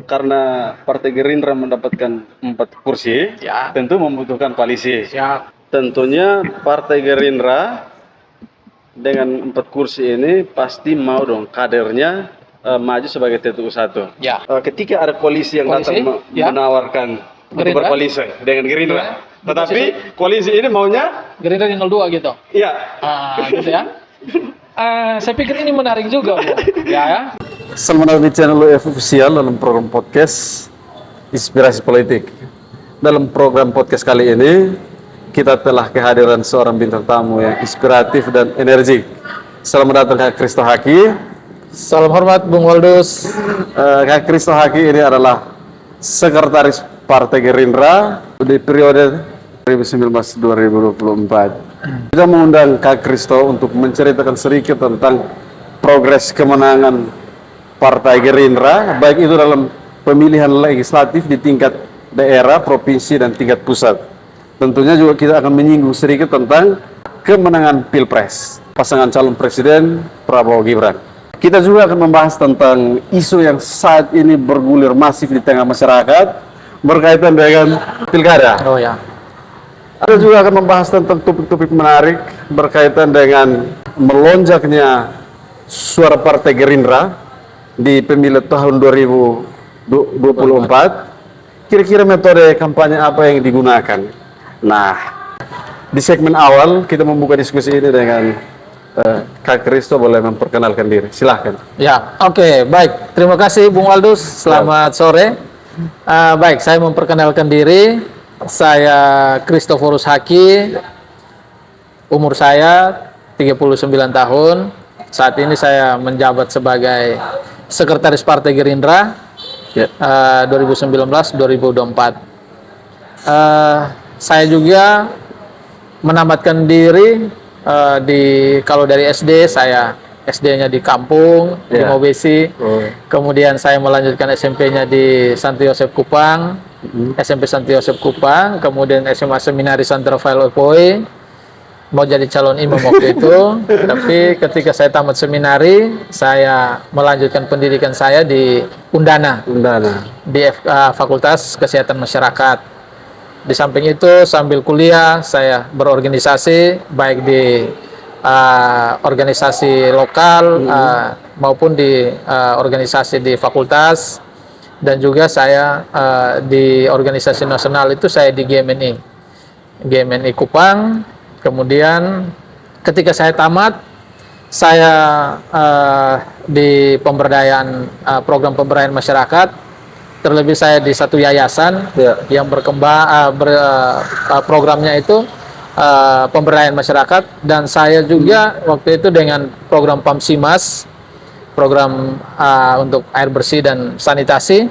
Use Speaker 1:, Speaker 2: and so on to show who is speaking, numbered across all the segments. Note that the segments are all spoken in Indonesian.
Speaker 1: karena Partai Gerindra mendapatkan 4 kursi,
Speaker 2: Ya.
Speaker 1: tentu membutuhkan koalisi.
Speaker 2: Siap.
Speaker 1: Tentunya Partai Gerindra dengan 4 kursi ini pasti mau dong kadernya maju sebagai TTU 1.
Speaker 2: Ya.
Speaker 1: Ketika ada koalisi yang
Speaker 2: Koalisi,
Speaker 1: datang
Speaker 2: ya.
Speaker 1: menawarkan untuk
Speaker 2: Gerindra.
Speaker 1: berkoalisi dengan Gerindra, tetapi koalisi ini maunya
Speaker 2: Gerindra yang 02 gitu.
Speaker 1: iya.
Speaker 2: Gitu ya. Saya pikir ini menarik juga, Bu. Ya.
Speaker 1: Selamat datang di channel UF Official dalam program podcast Inspirasi Politik. Dalam program podcast kali ini, kita telah kehadiran seorang bintang tamu yang inspiratif dan energik. Selamat datang Kak Christo Haki.
Speaker 2: Salam hormat, Bung Waldus.
Speaker 1: Kak Christo Haki ini adalah Sekretaris Partai Gerindra di periode 2019-2024. Kita mengundang Kak Christo untuk menceritakan sedikit tentang progres kemenangan Partai Gerindra, baik itu dalam pemilihan legislatif di tingkat daerah, provinsi, dan tingkat pusat. Tentunya juga kita akan menyinggung sedikit tentang kemenangan Pilpres, pasangan calon presiden Prabowo Gibran. Kita juga akan membahas tentang isu yang saat ini bergulir masif di tengah masyarakat berkaitan dengan pilkada.
Speaker 2: Oh ya.
Speaker 1: Kita juga akan membahas tentang topik-topik menarik berkaitan dengan melonjaknya suara Partai Gerindra di pemilu tahun 2024. Kira-kira metode kampanye apa yang digunakan? Nah, di segmen awal kita membuka diskusi ini dengan Kak Christo, boleh memperkenalkan diri. Silahkan.
Speaker 2: Ya, oke, baik. Terima kasih, Bung Waldus. Selamat sore. Baik, saya memperkenalkan diri. Saya Christoforus Haki. Umur saya 39 tahun. Saat ini saya menjabat sebagai Sekretaris Partai Gerindra 2019-2024. Saya juga menamatkan diri kalau dari SD, saya SD-nya di kampung, di Mobesi. Kemudian saya melanjutkan SMP-nya di Santo Yosef Kupang, SMP Santo Yosef Kupang, kemudian SMA Seminari Santo Rafael Opoi. Mau jadi calon imam waktu itu, tapi ketika saya tamat seminari, saya melanjutkan pendidikan saya di Undana. Di Fakultas Kesehatan Masyarakat. Di samping itu, sambil kuliah, saya berorganisasi, baik di organisasi lokal maupun di organisasi di fakultas, dan juga saya di organisasi nasional itu saya di GMNI Kupang. Kemudian ketika saya tamat, saya di pemberdayaan program pemberdayaan masyarakat, terlebih saya di satu yayasan yang berkembang programnya itu pemberdayaan masyarakat, dan saya juga waktu itu dengan program PAMSIMAS, program untuk air bersih dan sanitasi.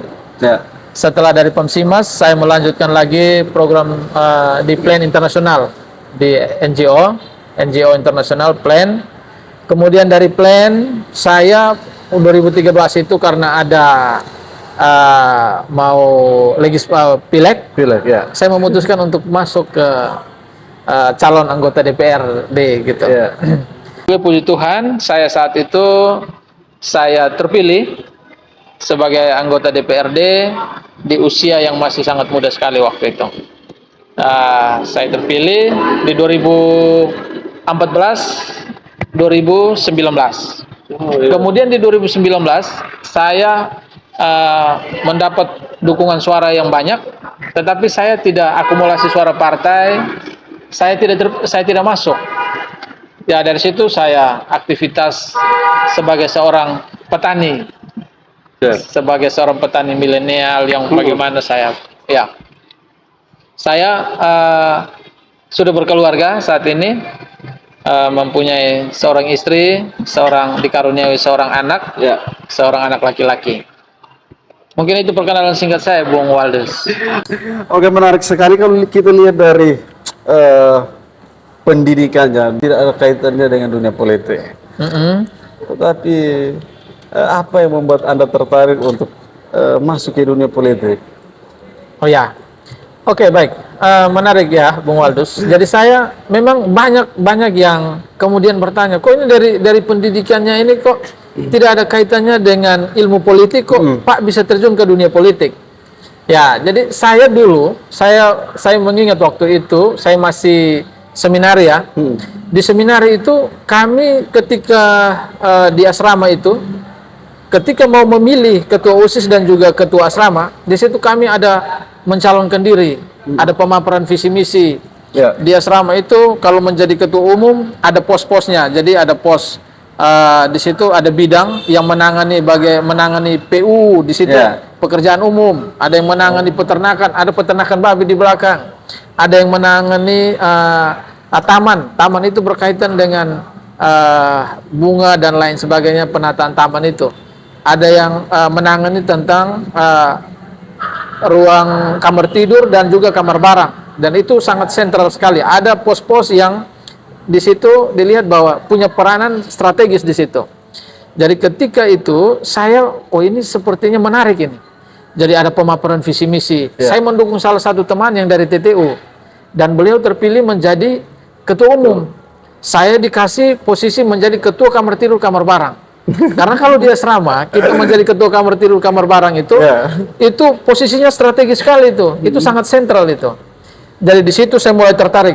Speaker 2: Setelah dari PAMSIMAS, saya melanjutkan lagi program di Plan Internasional, di NGO Internasional Plan. Kemudian dari Plan, saya 2013 itu karena ada mau pileg, saya memutuskan untuk masuk ke calon anggota DPRD gitu. Puji Tuhan, saya saat itu saya terpilih sebagai anggota DPRD di usia yang masih sangat muda sekali waktu itu. Saya terpilih di 2014, 2019. Kemudian di 2019 saya mendapat dukungan suara yang banyak, tetapi saya tidak akumulasi suara partai, saya tidak masuk. Ya, dari situ saya aktivitas sebagai seorang petani, sebagai seorang petani milenial yang bagaimana saya sudah berkeluarga saat ini, mempunyai seorang istri, dikaruniai seorang anak, seorang anak laki-laki. Mungkin itu perkenalan singkat saya, Bung Waldus.
Speaker 1: Oke, menarik sekali kalau kita lihat dari pendidikannya, tidak ada kaitannya dengan dunia politik. Tetapi apa yang membuat Anda tertarik untuk masuk ke dunia politik?
Speaker 2: Oh ya, oke, baik. Menarik ya, Bung Waldus. Jadi saya memang banyak yang kemudian bertanya, kok ini dari pendidikannya ini kok tidak ada kaitannya dengan ilmu politik kok Pak bisa terjun ke dunia politik. Ya, jadi saya dulu, saya mengingat waktu itu saya masih seminari ya. Di seminari itu kami ketika di asrama itu, ketika mau memilih ketua OSIS dan juga ketua asrama, di situ kami ada mencalonkan diri, ada pemaparan visi misi.
Speaker 1: Ya.
Speaker 2: Di asrama itu kalau menjadi ketua umum ada pos-posnya, jadi ada pos di situ ada bidang yang menangani PU di situ.
Speaker 1: Ya.
Speaker 2: Pekerjaan umum, ada yang menangani peternakan, ada peternakan babi di belakang, ada yang menangani taman itu berkaitan dengan bunga dan lain sebagainya, penataan taman itu. Ada yang menangani tentang ruang kamar tidur dan juga kamar barang, dan itu sangat sentral sekali. Ada pos-pos yang di situ dilihat bahwa punya peranan strategis di situ. Jadi ketika itu saya, ini sepertinya menarik ini. Jadi ada pemaparan visi misi. Saya mendukung salah satu teman yang dari TTU dan beliau terpilih menjadi ketua umum. Saya dikasih posisi menjadi ketua kamar tidur kamar barang. Karena kalau di asrama kita menjadi ketua kamar tidur kamar barang itu posisinya strategis sekali itu. Itu sangat sentral itu. Jadi di situ saya mulai tertarik.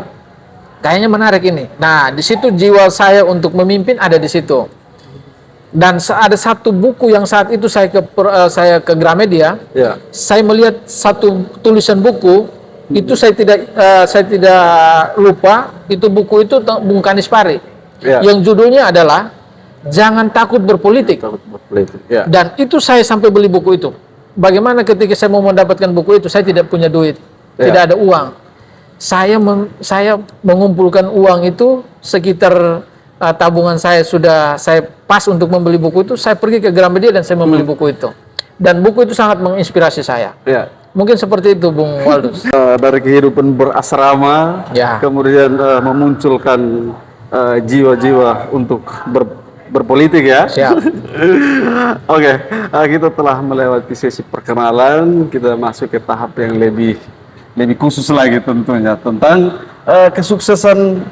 Speaker 2: Kayaknya menarik ini. Nah, di situ jiwa saya untuk memimpin ada di situ. Dan ada satu buku yang saat itu saya ke Gramedia, saya melihat satu tulisan buku itu saya tidak lupa, itu buku itu Bung Kanis Pari, yang judulnya adalah Jangan Takut Berpolitik. Dan itu saya sampai beli buku itu. Bagaimana ketika saya mau mendapatkan buku itu, saya tidak punya duit, tidak ada uang. Saya mengumpulkan uang itu sekitar tabungan saya pas untuk membeli buku itu, saya pergi ke Gramedia dan saya membeli buku itu. Dan buku itu sangat menginspirasi saya. Mungkin seperti itu, Bung Waldus.
Speaker 1: Dari kehidupan berasrama, kemudian memunculkan jiwa-jiwa untuk berpolitik ya.
Speaker 2: Siap.
Speaker 1: Oke, kita telah melewati sesi perkenalan, kita masuk ke tahap yang lebih khusus lagi tentunya tentang kesuksesan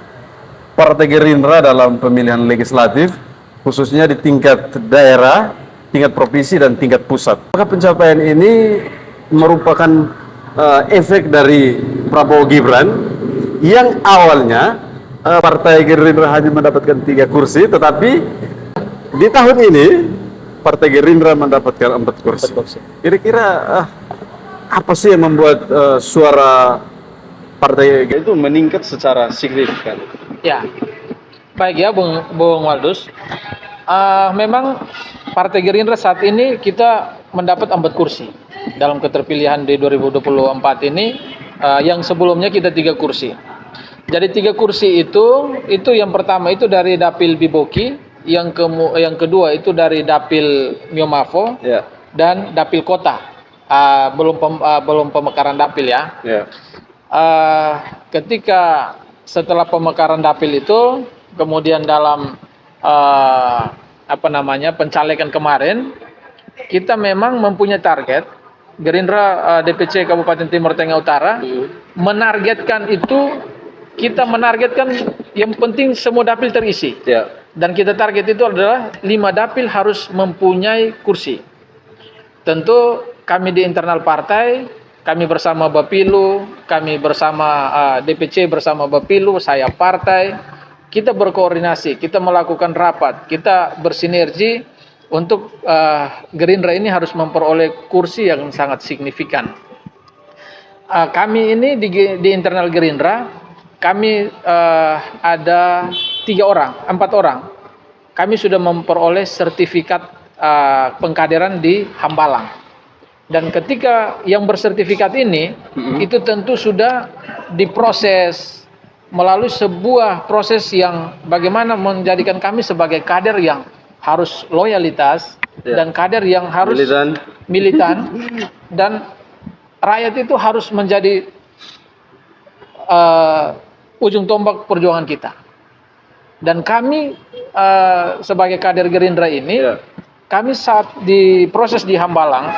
Speaker 1: Partai Gerindra dalam pemilihan legislatif, khususnya di tingkat daerah, tingkat provinsi, dan tingkat pusat. Maka pencapaian ini merupakan efek dari Prabowo Gibran yang awalnya Partai Gerindra hanya mendapatkan 3 kursi, tetapi di tahun ini Partai Gerindra mendapatkan 4 kursi. Kira-kira apa sih yang membuat suara Partai Gerindra itu meningkat secara signifikan?
Speaker 2: Ya, baik ya, Bung Waldus. Memang Partai Gerindra saat ini kita mendapat 4 kursi dalam keterpilihan di 2024 ini, yang sebelumnya kita 3 kursi. Jadi 3 kursi itu yang pertama itu dari Dapil Biboki, yang kedua itu dari Dapil Miomavo, dan Dapil Kota. Belum pemekaran Dapil ya. Ketika setelah pemekaran Dapil itu, kemudian dalam pencalekan kemarin, kita memang mempunyai target. Gerindra DPC Kabupaten Timur Tengah Utara menargetkan itu, kita menargetkan yang penting semua dapil terisi. Dan kita target itu adalah 5 dapil harus mempunyai kursi. Tentu kami di internal partai, kami bersama Bapilu, kami bersama DPC bersama Bapilu, saya partai, kita berkoordinasi, kita melakukan rapat, kita bersinergi untuk Gerindra ini harus memperoleh kursi yang sangat signifikan. Kami ini di internal Gerindra, kami ada 4 orang. Kami sudah memperoleh sertifikat pengkaderan di Hambalang. Dan ketika yang bersertifikat ini, itu tentu sudah diproses melalui sebuah proses yang bagaimana menjadikan kami sebagai kader yang harus loyalitas, dan kader yang harus militan, dan rakyat itu harus menjadi ujung tombak perjuangan kita. Dan kami sebagai kader Gerindra ini, kami saat diproses di Hambalang,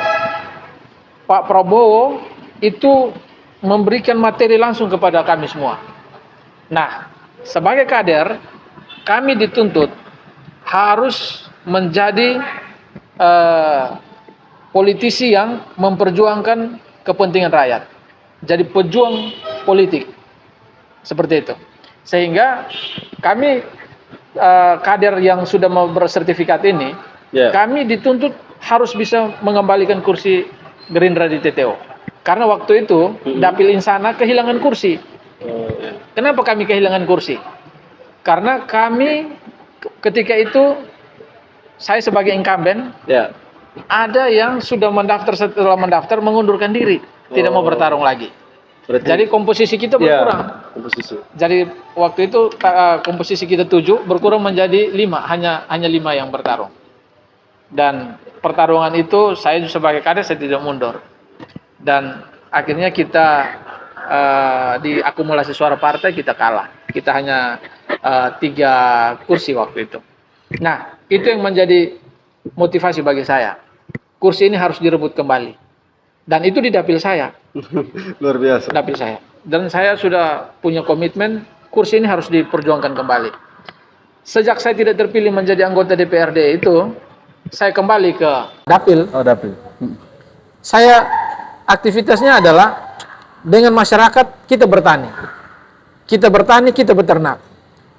Speaker 2: Pak Prabowo itu memberikan materi langsung kepada kami semua. Nah, sebagai kader, kami dituntut harus menjadi politisi yang memperjuangkan kepentingan rakyat. Jadi pejuang politik. Seperti itu. Sehingga kami kader yang sudah mau bersertifikat ini, kami dituntut harus bisa mengembalikan kursi Gerindra di TTO. Karena waktu itu Dapil Insana kehilangan kursi. Kenapa kami kehilangan kursi? Karena kami ketika itu saya sebagai incumbent, ada yang sudah mendaftar, setelah mendaftar mengundurkan diri, tidak mau bertarung lagi. Jadi komposisi kita berkurang. Jadi waktu itu komposisi kita 7 berkurang menjadi 5, hanya 5 yang bertarung. Dan pertarungan itu saya sebagai kader saya tidak mundur. Dan akhirnya kita di akumulasi suara partai kita kalah. Kita hanya 3 kursi waktu itu. Nah, itu yang menjadi motivasi bagi saya. Kursi ini harus direbut kembali. Dan itu di dapil saya.
Speaker 1: Luar biasa.
Speaker 2: Dapil saya. Dan saya sudah punya komitmen, kursi ini harus diperjuangkan kembali. Sejak saya tidak terpilih menjadi anggota DPRD itu, saya kembali ke dapil.
Speaker 1: Oh, dapil.
Speaker 2: Saya aktivitasnya adalah dengan masyarakat kita bertani. Kita bertani, kita beternak.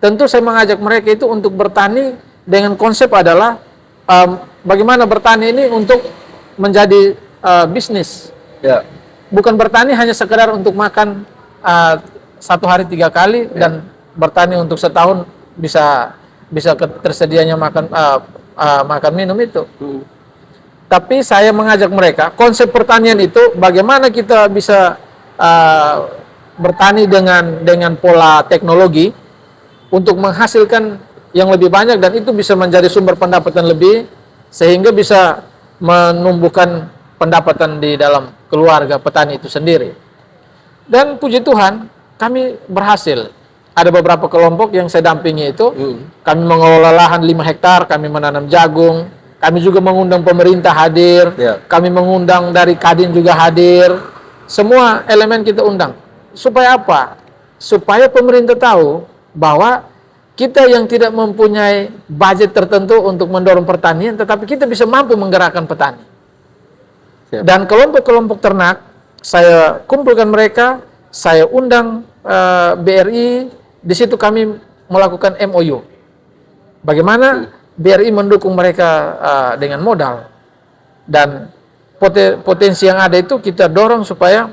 Speaker 2: Tentu saya mengajak mereka itu untuk bertani dengan konsep adalah bagaimana bertani ini untuk menjadi bisnis. Bukan bertani hanya sekedar untuk makan 1 hari 3 kali dan bertani untuk setahun bisa tersedianya makan minum itu. Tapi saya mengajak mereka konsep pertanian itu bagaimana kita bisa bertani dengan pola teknologi untuk menghasilkan yang lebih banyak dan itu bisa menjadi sumber pendapatan lebih sehingga bisa menumbuhkan pendapatan di dalam keluarga petani itu sendiri. Dan puji Tuhan, kami berhasil. Ada beberapa kelompok yang saya dampingi itu, kami mengelola lahan 5 hektar, kami menanam jagung, kami juga mengundang pemerintah hadir, kami mengundang dari Kadin juga hadir, semua elemen kita undang. Supaya apa? Supaya pemerintah tahu bahwa kita yang tidak mempunyai budget tertentu untuk mendorong pertanian, tetapi kita bisa mampu menggerakkan petani. Dan kelompok-kelompok ternak, saya kumpulkan mereka, saya undang BRI, di situ kami melakukan MOU. Bagaimana BRI mendukung mereka dengan modal. Dan potensi yang ada itu kita dorong supaya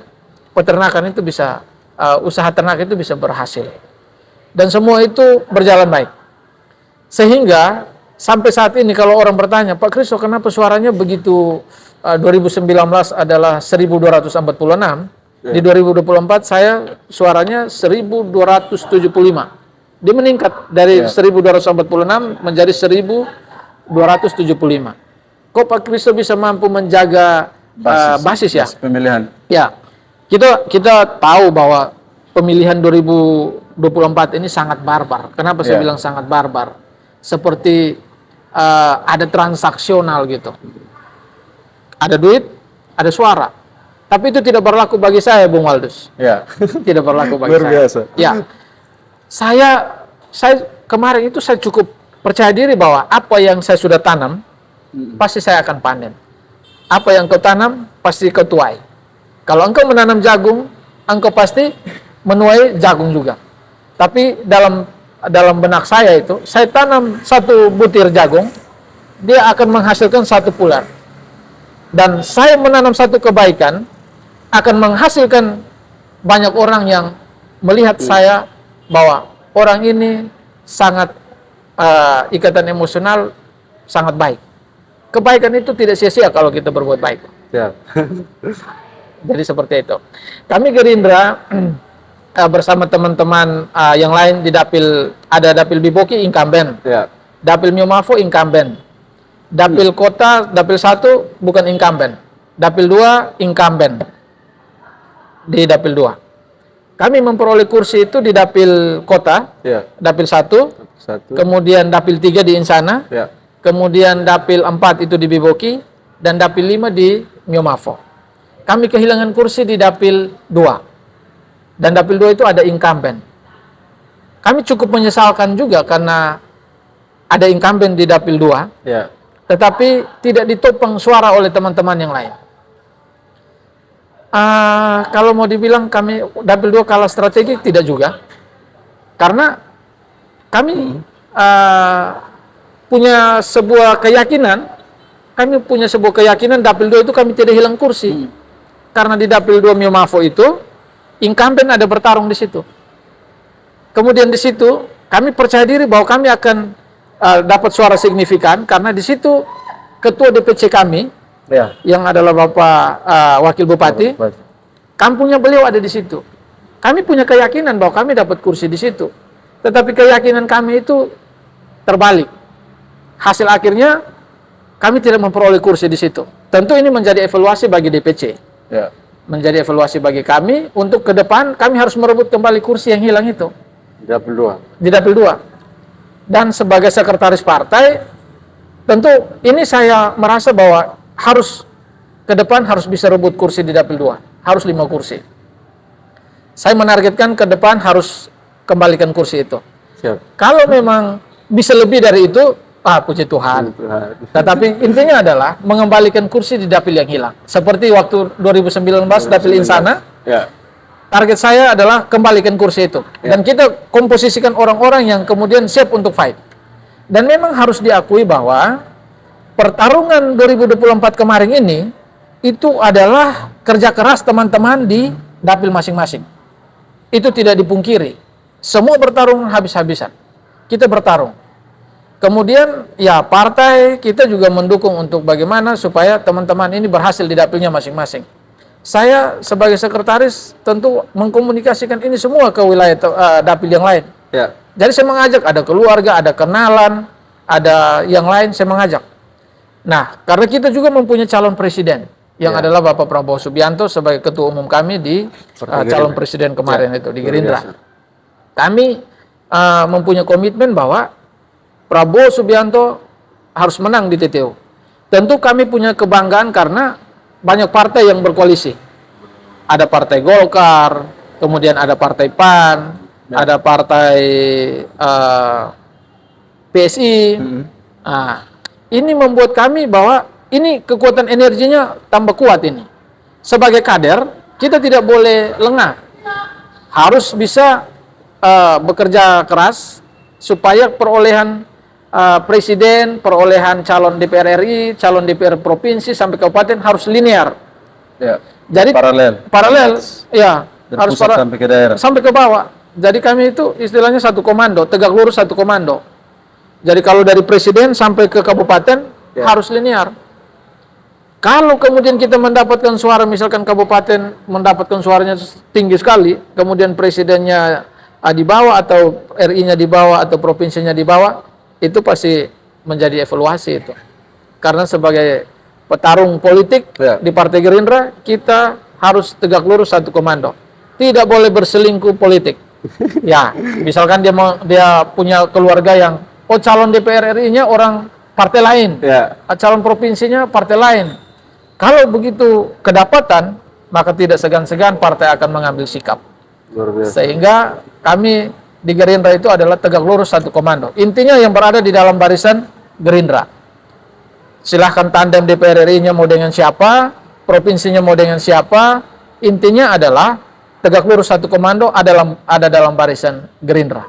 Speaker 2: peternakan itu bisa, usaha ternak itu bisa berhasil. Dan semua itu berjalan baik. Sehingga sampai saat ini kalau orang bertanya, Pak Kristo kenapa suaranya begitu 2019 adalah 1246, di 2024 saya suaranya 1275. Dia meningkat dari 1246 menjadi 1275. Kok Pak Kristo bisa mampu menjaga basis ya?
Speaker 1: Pemilihan.
Speaker 2: Ya, kita tahu bahwa pemilihan 2024 ini sangat barbar. Kenapa saya bilang sangat barbar? Seperti ada transaksional gitu. Ada duit, ada suara. Tapi itu tidak berlaku bagi saya, Bung Waldus. Tidak berlaku bagi
Speaker 1: Luar biasa.
Speaker 2: Ya. Saya kemarin itu saya cukup percaya diri bahwa apa yang saya sudah tanam, pasti saya akan panen. Apa yang kau tanam, pasti kau tuai. Kalau engkau menanam jagung, engkau pasti menuai jagung juga. Tapi dalam benak saya itu, saya tanam 1 butir jagung, dia akan menghasilkan 1 pular. Dan saya menanam 1 kebaikan, akan menghasilkan banyak orang yang melihat saya bahwa orang ini sangat ikatan emosional sangat baik. Kebaikan itu tidak sia-sia kalau kita berbuat baik. Jadi seperti itu. Kami Gerindra bersama teman-teman yang lain di dapil, ada dapil Biboki incumbent, dapil Miomavo incumbent, dapil kota, dapil 1 bukan incumbent, dapil 2 incumbent di dapil 2. Kami memperoleh kursi itu di dapil kota, dapil 1, kemudian dapil 3 di Insana, kemudian dapil 4 itu di Biboki, dan dapil 5 di Miomavo. Kami kehilangan kursi di dapil 2. Dan dapil 2 itu ada incumbent. Kami cukup menyesalkan juga karena ada incumbent di Dapil 2,
Speaker 1: Ya.
Speaker 2: tetapi tidak ditopang suara oleh teman-teman yang lain. Kalau mau dibilang kami Dapil 2 kalah strategi, tidak juga. Karena kami punya sebuah keyakinan, Dapil 2 itu kami tidak hilang kursi. Karena di Dapil 2 Mio Mafo itu, incumbent ada bertarung di situ. Kemudian di situ, kami percaya diri bahwa kami akan dapat suara signifikan, karena di situ ketua DPC kami,
Speaker 1: Ya.
Speaker 2: yang adalah Bapak Wakil Bupati, kampungnya beliau ada di situ. Kami punya keyakinan bahwa kami dapat kursi di situ. Tetapi keyakinan kami itu terbalik. Hasil akhirnya, kami tidak memperoleh kursi di situ. Tentu ini menjadi evaluasi bagi DPC.
Speaker 1: Ya.
Speaker 2: Menjadi evaluasi bagi kami, untuk ke depan kami harus merebut kembali kursi yang hilang itu.
Speaker 1: Dapil 2.
Speaker 2: Di Dapil 2. Dan sebagai sekretaris partai, tentu ini saya merasa bahwa harus ke depan harus bisa rebut kursi di Dapil 2. Harus 5 kursi. Saya menargetkan ke depan harus kembalikan kursi itu.
Speaker 1: Siap.
Speaker 2: Kalau memang bisa lebih dari itu, puji Tuhan. Tetapi intinya adalah mengembalikan kursi di Dapil yang hilang. Seperti waktu 2019 Dapil Insana,
Speaker 1: Ya.
Speaker 2: target saya adalah kembalikan kursi itu.
Speaker 1: Ya.
Speaker 2: Dan kita komposisikan orang-orang yang kemudian siap untuk fight. Dan memang harus diakui bahwa pertarungan 2024 kemarin ini, itu adalah kerja keras teman-teman di Dapil masing-masing. Itu tidak dipungkiri. Semua bertarung habis-habisan. Kita bertarung. Kemudian ya partai kita juga mendukung untuk bagaimana supaya teman-teman ini berhasil di dapilnya masing-masing. Saya sebagai sekretaris tentu mengkomunikasikan ini semua ke wilayah dapil yang lain.
Speaker 1: Ya.
Speaker 2: Jadi saya mengajak, ada keluarga, ada kenalan, ada yang lain, saya mengajak. Nah, karena kita juga mempunyai calon presiden yang
Speaker 1: Ya.
Speaker 2: adalah Bapak Prabowo Subianto sebagai ketua umum kami di calon presiden kemarin itu di Gerindra. Kami mempunyai komitmen bahwa Prabowo Subianto harus menang di TTO. Tentu kami punya kebanggaan karena banyak partai yang berkoalisi. Ada partai Golkar, kemudian ada partai PAN, ada partai PSI. Nah, ini membuat kami bahwa ini kekuatan energinya tambah kuat ini. Sebagai kader, kita tidak boleh lengah. Harus bisa bekerja keras supaya perolehan presiden, perolehan calon DPR RI, calon DPR provinsi sampai kabupaten harus linear.
Speaker 1: Ya.
Speaker 2: Jadi paralel, ya,
Speaker 1: Dari
Speaker 2: harus
Speaker 1: pusat sampai ke daerah.
Speaker 2: sampai ke bawah. Jadi kami itu istilahnya satu komando, tegak lurus satu komando. Jadi kalau dari presiden sampai ke kabupaten harus linear. Kalau kemudian kita mendapatkan suara, misalkan kabupaten mendapatkan suaranya tinggi sekali, kemudian presidennya di bawah atau RI-nya di bawah atau provinsinya di bawah, itu pasti menjadi evaluasi itu. Karena sebagai petarung politik di Partai Gerindra, kita harus tegak lurus satu komando. Tidak boleh berselingkuh politik. Ya, misalkan dia punya keluarga yang calon DPR RI-nya orang partai lain, calon provinsinya partai lain. Kalau begitu kedapatan, maka tidak segan-segan partai akan mengambil sikap. Sehingga kami di Gerindra itu adalah tegak lurus satu komando. Intinya yang berada di dalam barisan Gerindra. Silahkan tandem DPR RI-nya mau dengan siapa, provinsinya mau dengan siapa, intinya adalah tegak lurus satu komando ada dalam barisan Gerindra.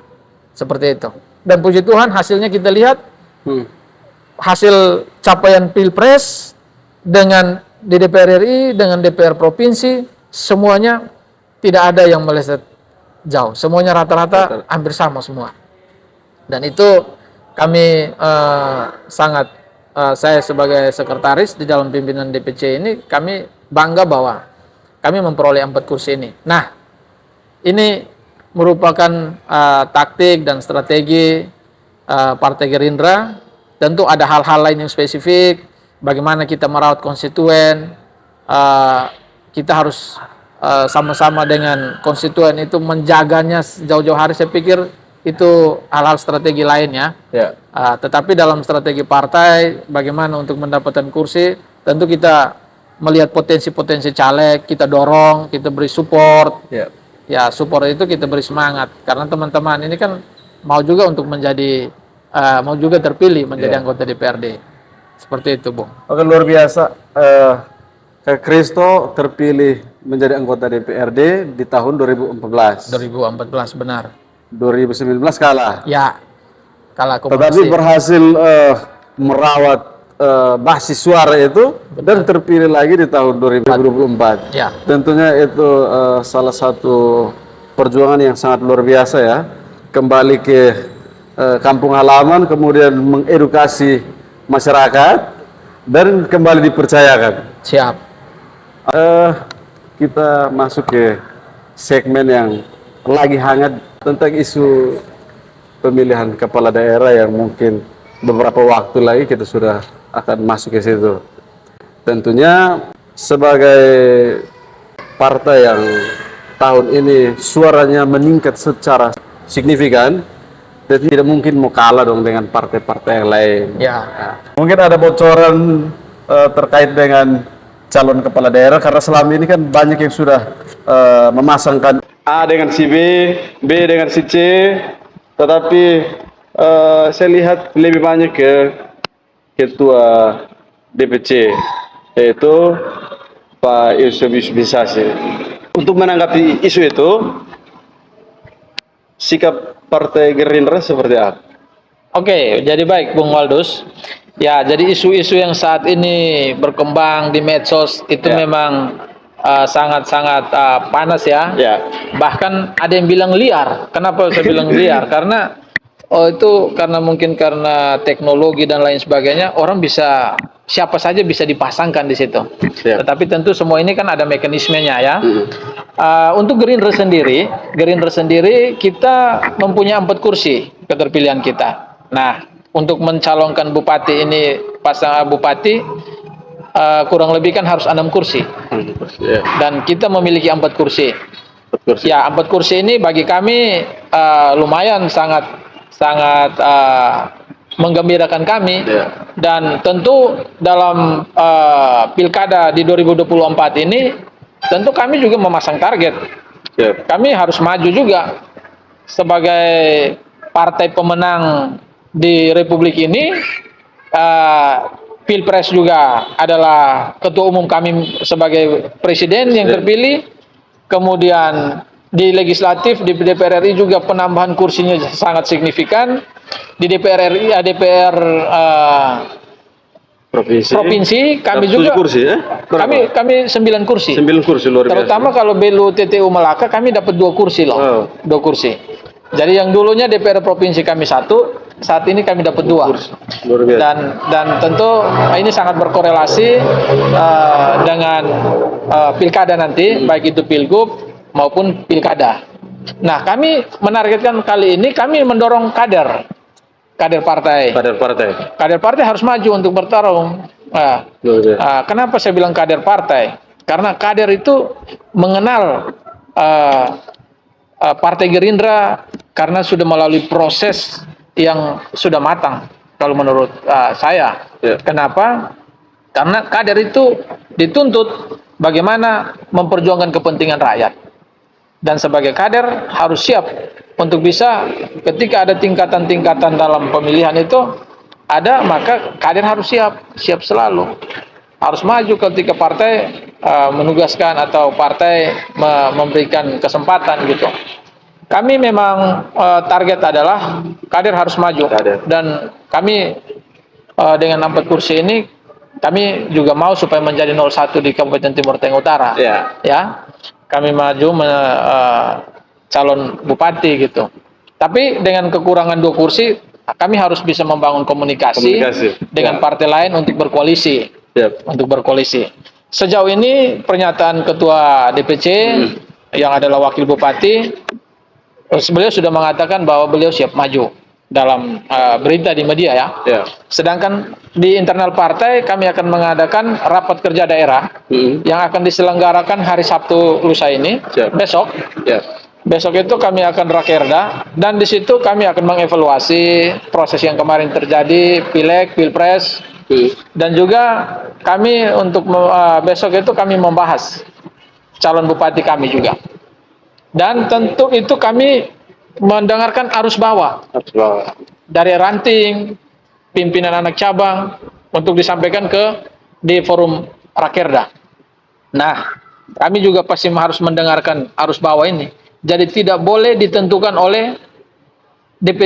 Speaker 2: Seperti itu. Dan puji Tuhan hasilnya kita lihat, hasil capaian Pilpres dengan di DPR RI, dengan DPR provinsi, semuanya tidak ada yang meleset jauh. Semuanya rata-rata hampir sama semua. Dan itu kami sangat, saya sebagai sekretaris di dalam pimpinan DPC ini, kami bangga bahwa kami memperoleh 4 kursi ini. Nah, ini merupakan taktik dan strategi Partai Gerindra. Tentu ada hal-hal lain yang spesifik, bagaimana kita merawat konstituen, kita harus sama-sama dengan konstituen itu menjaganya jauh-jauh hari. Saya pikir itu hal-hal strategi lainnya. Tetapi dalam strategi partai, bagaimana untuk mendapatkan kursi, tentu kita melihat potensi-potensi caleg, kita dorong, kita beri support. Ya, support itu kita beri semangat. Karena teman-teman ini kan mau juga untuk menjadi mau juga terpilih menjadi
Speaker 1: Iya.
Speaker 2: anggota DPRD. Seperti itu, Bung.
Speaker 1: Oke, luar biasa. Kak Kristo terpilih menjadi anggota DPRD di tahun 2014.
Speaker 2: 2014 benar.
Speaker 1: 2019 kalah.
Speaker 2: Ya, kalah
Speaker 1: Tetapi
Speaker 2: komunisi.
Speaker 1: berhasil merawat basis suara itu dan terpilih lagi di tahun 2024.
Speaker 2: Ya.
Speaker 1: Tentunya itu salah satu perjuangan yang sangat luar biasa ya. Kembali ke kampung halaman, kemudian mengedukasi masyarakat dan kembali dipercayakan.
Speaker 2: Siap.
Speaker 1: Kita masuk ke segmen yang lagi hangat tentang isu pemilihan kepala daerah yang mungkin beberapa waktu lagi kita sudah akan masuk ke situ. Tentunya sebagai partai yang tahun ini suaranya meningkat secara signifikan, dan tidak mungkin mau kalah dong dengan partai-partai yang lain.
Speaker 2: Ya.
Speaker 1: Mungkin ada bocoran terkait dengan calon kepala daerah, karena selama ini kan banyak yang sudah memasangkan A dengan si B, B dengan si C, tetapi saya lihat lebih banyak ke ketua DPC, yaitu Pak Yusuf Bisasi. Untuk menanggapi isu itu, sikap Partai Gerindra seperti apa?
Speaker 2: Oke, jadi baik Bung Waldus. Ya, jadi isu-isu yang saat ini berkembang di medsos itu
Speaker 1: Ya.
Speaker 2: memang sangat-sangat panas ya.
Speaker 1: Ya.
Speaker 2: Bahkan ada yang bilang liar. Kenapa saya bilang liar? Karena itu karena mungkin karena teknologi dan lain sebagainya, orang bisa siapa saja bisa dipasangkan di situ.
Speaker 1: Ya.
Speaker 2: Tetapi tentu semua ini kan ada mekanismenya ya. Untuk Gerindra sendiri kita mempunyai 4 kursi keterpilihan kita. Nah, untuk mencalonkan bupati ini, pasangan bupati kurang lebih kan harus 6 kursi.
Speaker 1: Ya.
Speaker 2: Dan kita memiliki 4 kursi.
Speaker 1: Kursi.
Speaker 2: Ya, 4 kursi ini bagi kami lumayan sangat menggembirakan kami.
Speaker 1: Ya.
Speaker 2: Dan tentu dalam pilkada di 2024 ini tentu kami juga memasang target.
Speaker 1: Ya.
Speaker 2: Kami harus maju juga sebagai partai pemenang di Republik ini. Pilpres juga adalah ketua umum kami sebagai presiden yang terpilih. Kemudian di legislatif, di DPR RI juga penambahan kursinya sangat signifikan. Di DPR RI, DPR provinsi kami juga
Speaker 1: 7 kursi ya?
Speaker 2: kami 9 kursi.
Speaker 1: 9 kursi luar biasa.
Speaker 2: Terutama kalau Belu TTU Melaka kami dapat 2 kursi loh.
Speaker 1: Wow.
Speaker 2: 2 kursi. Jadi yang dulunya DPR provinsi kami 1, saat ini kami dapat 2.
Speaker 1: Luar biasa.
Speaker 2: Dan tentu ini sangat berkorelasi dengan pilkada nanti, baik itu pilgub maupun pilkada. Nah, kami menargetkan kali ini kami mendorong kader partai. Kader partai harus maju untuk bertarung. Nah, kenapa saya bilang kader partai? Karena kader itu mengenal Partai Gerindra karena sudah melalui proses yang sudah matang. Kalau menurut saya, kenapa? Karena kader itu dituntut bagaimana memperjuangkan kepentingan rakyat. Dan sebagai kader harus siap untuk bisa ketika ada tingkatan-tingkatan dalam pemilihan itu ada, maka kader harus siap selalu. Harus maju ketika partai menugaskan atau partai memberikan kesempatan gitu. Kami memang target adalah kader harus maju. Dan kami dengan 4 kursi ini kami juga mau supaya menjadi 01 di Kabupaten Timur Tengah Utara. Ya. Kami maju calon bupati gitu. Tapi dengan kekurangan 2 kursi, kami harus bisa membangun komunikasi. Dengan partai lain untuk berkoalisi. Sejauh ini pernyataan Ketua DPC yang adalah Wakil Bupati, beliau sudah mengatakan bahwa beliau siap maju dalam berita di media ya. Sedangkan di internal partai kami akan mengadakan rapat kerja daerah yang akan diselenggarakan hari Sabtu lusa ini, besok. Besok itu kami akan rakerda dan di situ kami akan mengevaluasi proses yang kemarin terjadi, pileg, pilpres, dan juga kami untuk besok itu kami membahas calon bupati kami juga. Dan tentu itu kami mendengarkan arus bawah dari ranting, pimpinan anak cabang untuk disampaikan di forum Rakerda. Nah, kami juga pasti harus mendengarkan arus bawah ini. Jadi tidak boleh ditentukan oleh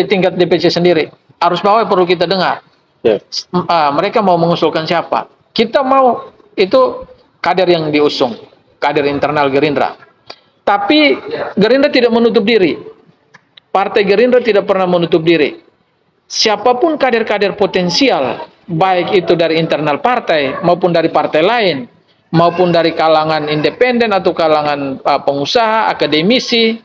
Speaker 2: tingkat DPC sendiri. Arus bawah perlu kita dengar.
Speaker 1: Ya.
Speaker 2: Mereka mau mengusulkan siapa? Kita mau itu kader yang diusung, kader internal Gerindra. Tapi Gerindra tidak menutup diri. Partai Gerindra tidak pernah menutup diri. Siapapun kader-kader potensial, baik itu dari internal partai maupun dari partai lain, maupun dari kalangan independen atau kalangan pengusaha, akademisi,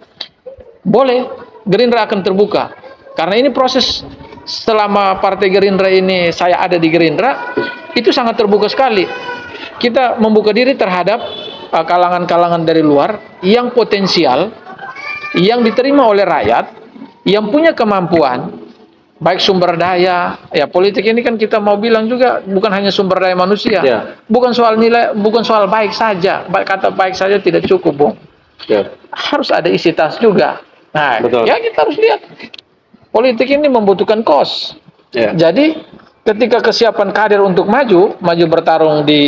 Speaker 2: boleh, Gerindra akan terbuka. Karena ini proses selama Partai Gerindra ini saya ada di Gerindra, itu sangat terbuka sekali. Kita membuka diri terhadap kalangan-kalangan dari luar yang potensial, yang diterima oleh rakyat, yang punya kemampuan, baik sumber daya, ya politik ini kan kita mau bilang juga bukan hanya sumber daya manusia,
Speaker 1: Ya.
Speaker 2: bukan soal nilai, bukan soal baik saja, kata baik saja tidak cukup, Bung.
Speaker 1: Ya.
Speaker 2: Harus ada isi tas juga. Nah,
Speaker 1: Betul.
Speaker 2: ya kita harus lihat. Politik ini membutuhkan kos.
Speaker 1: Ya.
Speaker 2: Jadi ketika kesiapan kader untuk maju bertarung di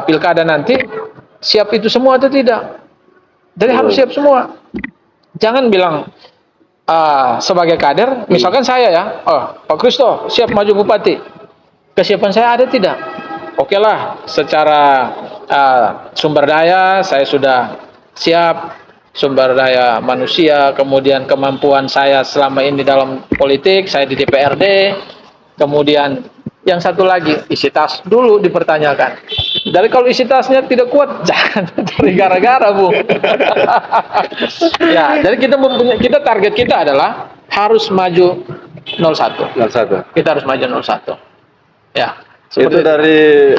Speaker 2: pilkada nanti, siap itu semua atau tidak? Jadi harus siap semua. Jangan bilang sebagai kader, misalkan saya ya, Pak Kristo siap maju bupati. Kesiapan saya ada tidak? Oke lah, secara sumber daya saya sudah siap, sumber daya manusia, kemudian kemampuan saya selama ini dalam politik, saya di DPRD, kemudian yang satu lagi, isi tas dulu dipertanyakan. Dari kalau isi tasnya tidak kuat, jangan cari gara-gara, Bu. Ya, jadi kita target kita adalah harus maju 01.
Speaker 1: 01.
Speaker 2: Kita harus maju 01. Ya.
Speaker 1: Itu dari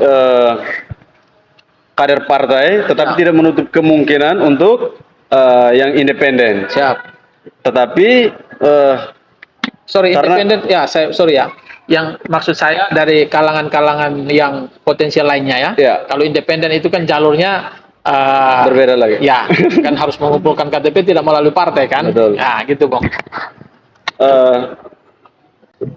Speaker 1: kader partai, tetapi
Speaker 2: Ya.
Speaker 1: tidak menutup kemungkinan untuk yang independen.
Speaker 2: Siap.
Speaker 1: Tetapi
Speaker 2: Sorry,
Speaker 1: Karena-
Speaker 2: independen. Ya, sorry ya. Yang maksud saya dari kalangan-kalangan yang potensial lainnya ya.
Speaker 1: Ya.
Speaker 2: Kalau independen itu kan jalurnya
Speaker 1: berbeda lagi.
Speaker 2: ya, kan harus mengumpulkan KTP tidak melalui partai kan.
Speaker 1: Betul.
Speaker 2: Nah, gitu, Bang.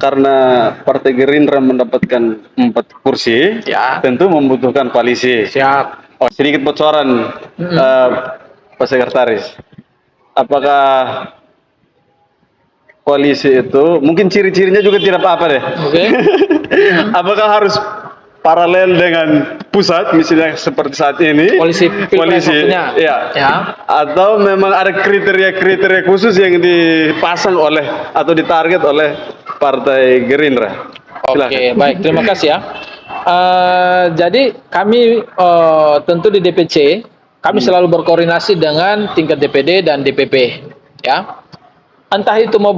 Speaker 1: Karena Partai Gerindra mendapatkan 4 kursi,
Speaker 2: Ya.
Speaker 1: tentu membutuhkan koalisi.
Speaker 2: Siap.
Speaker 1: Sedikit bocoran, Pak Sekretaris. Apakah koalisi itu, mungkin ciri-cirinya juga tidak apa-apa deh.
Speaker 2: Oke.
Speaker 1: Apakah harus paralel dengan pusat, misalnya seperti saat ini?
Speaker 2: Koalisi Pilpres maksudnya.
Speaker 1: ya.
Speaker 2: Ya.
Speaker 1: Atau memang ada kriteria-kriteria khusus yang dipasang oleh atau ditarget oleh Partai Gerindra?
Speaker 2: Oke, baik. Terima kasih ya. Jadi kami tentu di DPC, kami selalu berkoordinasi dengan tingkat DPD dan DPP. Ya. Entah itu mau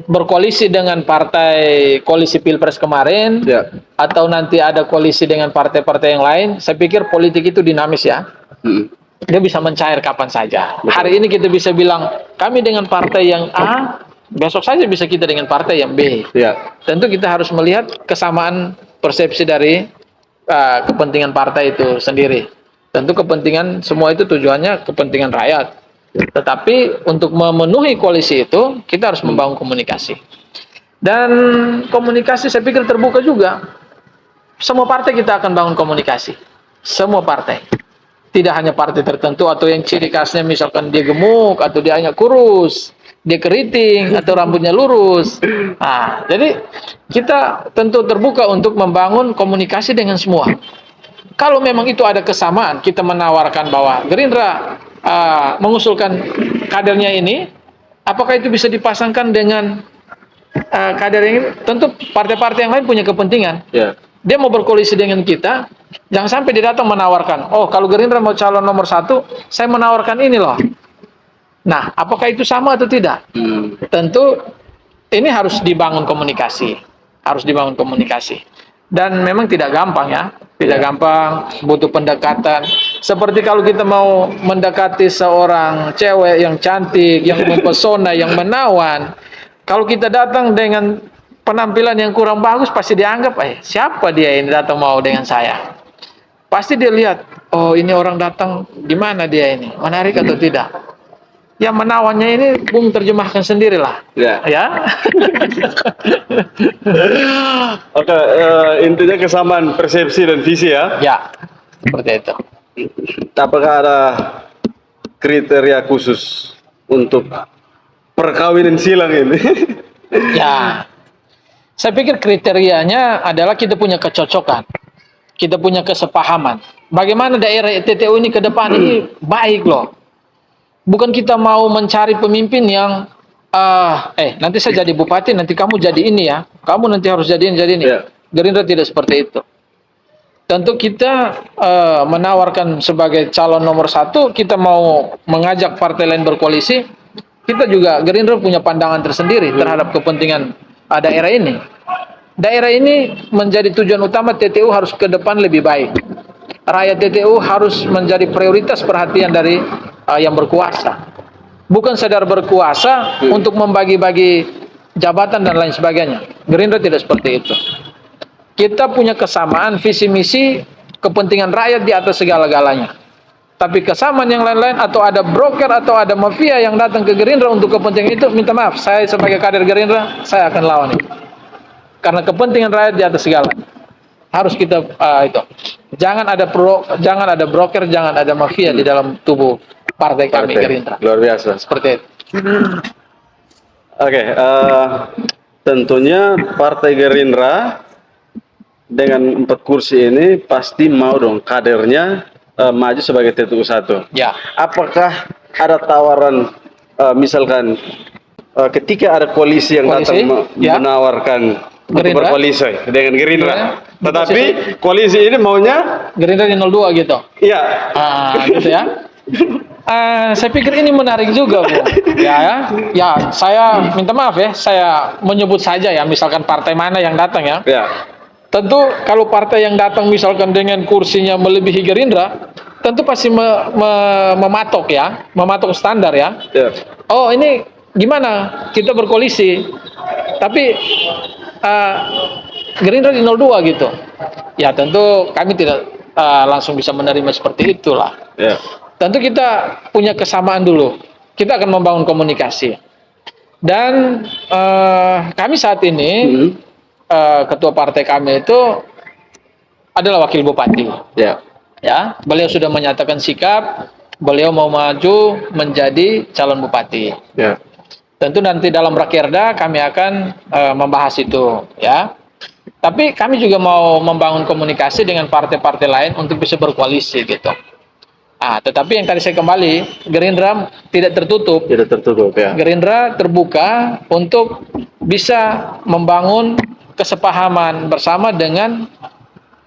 Speaker 2: berkoalisi dengan partai koalisi Pilpres kemarin,
Speaker 1: Ya.
Speaker 2: atau nanti ada koalisi dengan partai-partai yang lain, saya pikir politik itu dinamis ya.
Speaker 1: Mm.
Speaker 2: Dia bisa mencair kapan saja. Hari ini kita bisa bilang kami dengan partai yang A, besok saja bisa kita dengan partai yang B.
Speaker 1: Ya.
Speaker 2: Tentu kita harus melihat kesamaan persepsi dari kepentingan partai itu sendiri. Tentu kepentingan semua itu tujuannya kepentingan rakyat. Tetapi untuk memenuhi koalisi itu kita harus membangun komunikasi. Dan komunikasi saya pikir terbuka juga. Semua partai kita akan bangun komunikasi. Semua partai. Tidak hanya partai tertentu atau yang ciri khasnya misalkan dia gemuk atau dia hanya kurus, dia keriting atau rambutnya lurus. Nah, jadi kita tentu terbuka untuk membangun komunikasi dengan semua. Kalau memang itu ada kesamaan, kita menawarkan bahwa Gerindra mengusulkan kadernya ini, apakah itu bisa dipasangkan dengan kader yang ini? Tentu partai-partai yang lain punya kepentingan.
Speaker 1: Ya.
Speaker 2: Dia mau berkoalisi dengan kita, jangan sampai dia datang menawarkan, oh kalau Gerindra mau calon nomor 1, saya menawarkan ini loh. Nah, apakah itu sama atau tidak? Tentu ini harus dibangun komunikasi, dan memang tidak gampang ya, tidak gampang, butuh pendekatan. Seperti kalau kita mau mendekati seorang cewek yang cantik, yang mempesona, yang menawan, kalau kita datang dengan penampilan yang kurang bagus, pasti dianggap, siapa dia ini datang mau dengan saya? Pasti dia lihat, oh ini orang datang, di mana dia ini, menarik atau tidak? yang menawannya ini Bung terjemahkan sendirilah.
Speaker 1: Ya.
Speaker 2: Ya.
Speaker 1: Oke, intinya kesamaan persepsi dan visi ya.
Speaker 2: Ya, seperti itu.
Speaker 1: Apakah ada kriteria khusus untuk perkawinan silang ini?
Speaker 2: Ya, saya pikir kriterianya adalah kita punya kecocokan, kita punya kesepahaman. Bagaimana daerah TTU ini ke depan ini baik loh. Bukan kita mau mencari pemimpin yang nanti saya jadi bupati, nanti kamu jadi ini ya, kamu nanti harus jadi ini.
Speaker 1: Ya.
Speaker 2: Gerindra tidak seperti itu. Tentu kita menawarkan sebagai calon nomor 1, kita mau mengajak partai lain berkoalisi. Kita juga Gerindra punya pandangan tersendiri terhadap kepentingan daerah ini. Daerah ini menjadi tujuan utama TTU harus ke depan lebih baik. Rakyat TTU harus menjadi prioritas perhatian dari yang berkuasa. Bukan sedar berkuasa untuk membagi-bagi jabatan dan lain sebagainya. Gerindra tidak seperti itu. Kita punya kesamaan visi misi kepentingan rakyat di atas segala-galanya. Tapi kesamaan yang lain-lain atau ada broker atau ada mafia yang datang ke Gerindra untuk kepentingan itu, minta maaf, saya sebagai kader Gerindra, saya akan lawan itu. Karena kepentingan rakyat di atas segala. Harus kita itu. Jangan ada broker, jangan ada mafia di dalam tubuh partai kami Gerindra.
Speaker 1: Luar biasa.
Speaker 2: Seperti itu.
Speaker 1: Oke, tentunya Partai Gerindra dengan 4 kursi ini pasti mau dong kadernya maju sebagai TTU 1.
Speaker 2: Ya.
Speaker 1: Apakah ada tawaran misalkan ketika ada koalisi yang datang
Speaker 2: ya,
Speaker 1: menawarkan untuk
Speaker 2: Gerindra
Speaker 1: berkoalisi dengan Gerindra,
Speaker 2: ya,
Speaker 1: tetapi koalisi ini maunya
Speaker 2: Gerindra di 02 gitu.
Speaker 1: Iya.
Speaker 2: Gitu ya. Saya pikir ini menarik juga, Bu. Ya, saya minta maaf ya, saya menyebut saja ya, misalkan partai mana yang datang ya.
Speaker 1: Ya.
Speaker 2: Tentu kalau partai yang datang misalkan dengan kursinya melebihi Gerindra, tentu pasti mematok ya, mematok standar ya.
Speaker 1: Ya.
Speaker 2: Oh, ini gimana? Kita berkoalisi. Tapi Gerindra di 02 gitu. Ya, tentu kami tidak langsung bisa menerima seperti itulah.
Speaker 1: Ya.
Speaker 2: Tentu kita punya kesamaan dulu. Kita akan membangun komunikasi. Dan kami saat ini, ketua partai kami itu adalah wakil bupati.
Speaker 1: Ya.
Speaker 2: Ya, beliau sudah menyatakan sikap, beliau mau maju menjadi calon bupati.
Speaker 1: Ya.
Speaker 2: Tentu nanti dalam Rakerda kami akan membahas itu, ya. Tapi kami juga mau membangun komunikasi dengan partai-partai lain untuk bisa berkoalisi gitu. Tetapi yang tadi saya kembali, Gerindra tidak tertutup.
Speaker 1: Tidak tertutup ya.
Speaker 2: Gerindra terbuka untuk bisa membangun kesepahaman bersama dengan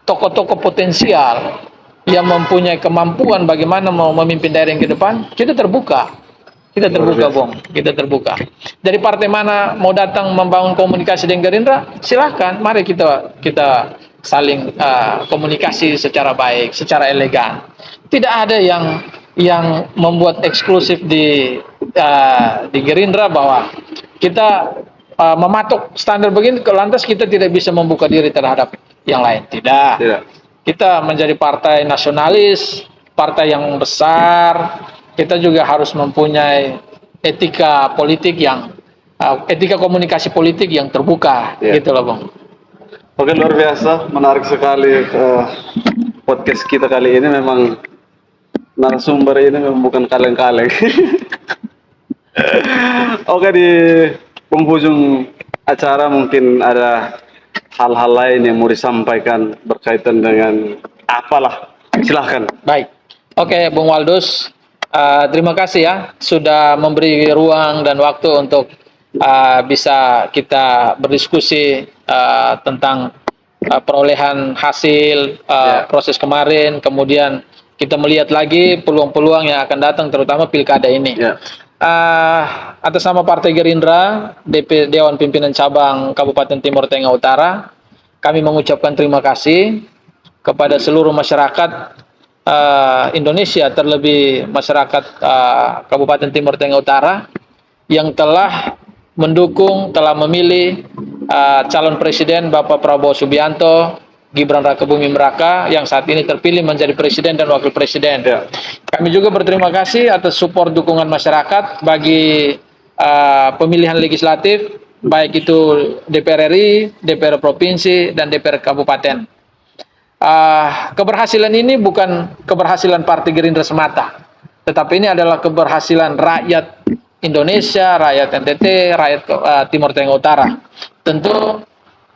Speaker 2: tokoh-tokoh potensial yang mempunyai kemampuan bagaimana mau memimpin daerah yang ke depan. Kita terbuka. Kita terbuka, Bung. Kita terbuka. Dari partai mana mau datang membangun komunikasi dengan Gerindra, silahkan. Mari kita saling komunikasi secara baik, secara elegan. Tidak ada yang membuat eksklusif di Gerindra bahwa kita mematok standar begini, lantas kita tidak bisa membuka diri terhadap yang lain. Tidak. Kita menjadi partai nasionalis, partai yang besar. Kita juga harus mempunyai etika politik etika komunikasi politik yang terbuka, gitu loh, Bang.
Speaker 1: Oke, luar biasa, menarik sekali podcast kita kali ini. Memang narasumber ini memang bukan kaleng-kaleng. Oke, di penghujung acara mungkin ada hal-hal lain yang mau disampaikan berkaitan dengan apalah, silahkan.
Speaker 2: Baik, oke, Bung Waldus. Terima kasih ya sudah memberi ruang dan waktu untuk bisa kita berdiskusi tentang perolehan hasil proses kemarin, kemudian kita melihat lagi peluang-peluang yang akan datang terutama pilkada ini. Atas nama Partai Gerindra, Dewan Pimpinan Cabang Kabupaten Timur Tengah Utara, kami mengucapkan terima kasih kepada seluruh masyarakat Indonesia, terlebih masyarakat Kabupaten Timur Tengah Utara yang telah mendukung, telah memilih calon presiden Bapak Prabowo Subianto Gibran Raka Buming Raka yang saat ini terpilih menjadi presiden dan wakil presiden.
Speaker 1: Ya.
Speaker 2: Kami juga berterima kasih atas support dukungan masyarakat bagi pemilihan legislatif, baik itu DPR RI, DPR Provinsi, dan DPR Kabupaten. Keberhasilan ini bukan keberhasilan Partai Gerindra semata, tetapi ini adalah keberhasilan rakyat Indonesia, rakyat NTT, rakyat Timur Tengah Utara. Tentu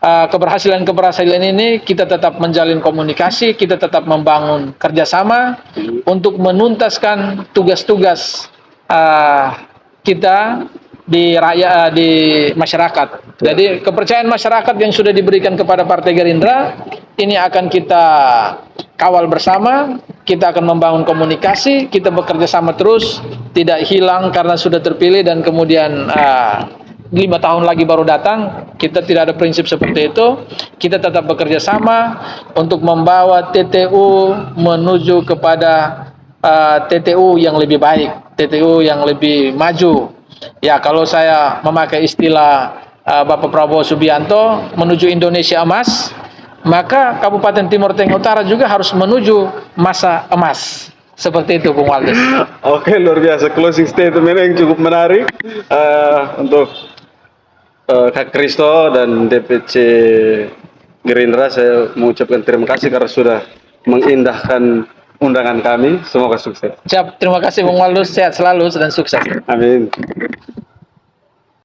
Speaker 2: keberhasilan ini kita tetap menjalin komunikasi, kita tetap membangun kerjasama untuk menuntaskan tugas-tugas kita di masyarakat. Jadi kepercayaan masyarakat yang sudah diberikan kepada Partai Gerindra ini akan kita kawal bersama. Kita akan membangun komunikasi, kita bekerja sama terus, tidak hilang karena sudah terpilih dan kemudian 5 tahun lagi baru datang. Kita tidak ada prinsip seperti itu. Kita tetap bekerja sama untuk membawa TTU menuju kepada TTU yang lebih baik, TTU yang lebih maju. Ya, kalau saya memakai istilah Bapak Prabowo Subianto, menuju Indonesia emas, maka Kabupaten Timur Tengah Utara juga harus menuju masa emas. Seperti itu, Bung Waldes.
Speaker 1: Oke, luar biasa. Closing statement yang cukup menarik untuk Kak Kristo dan DPC Gerindra. Saya mengucapkan terima kasih karena sudah mengindahkan undangan kami. Semoga sukses.
Speaker 2: Siap, terima kasih Bung Waldes, sehat selalu dan sukses.
Speaker 1: Amin.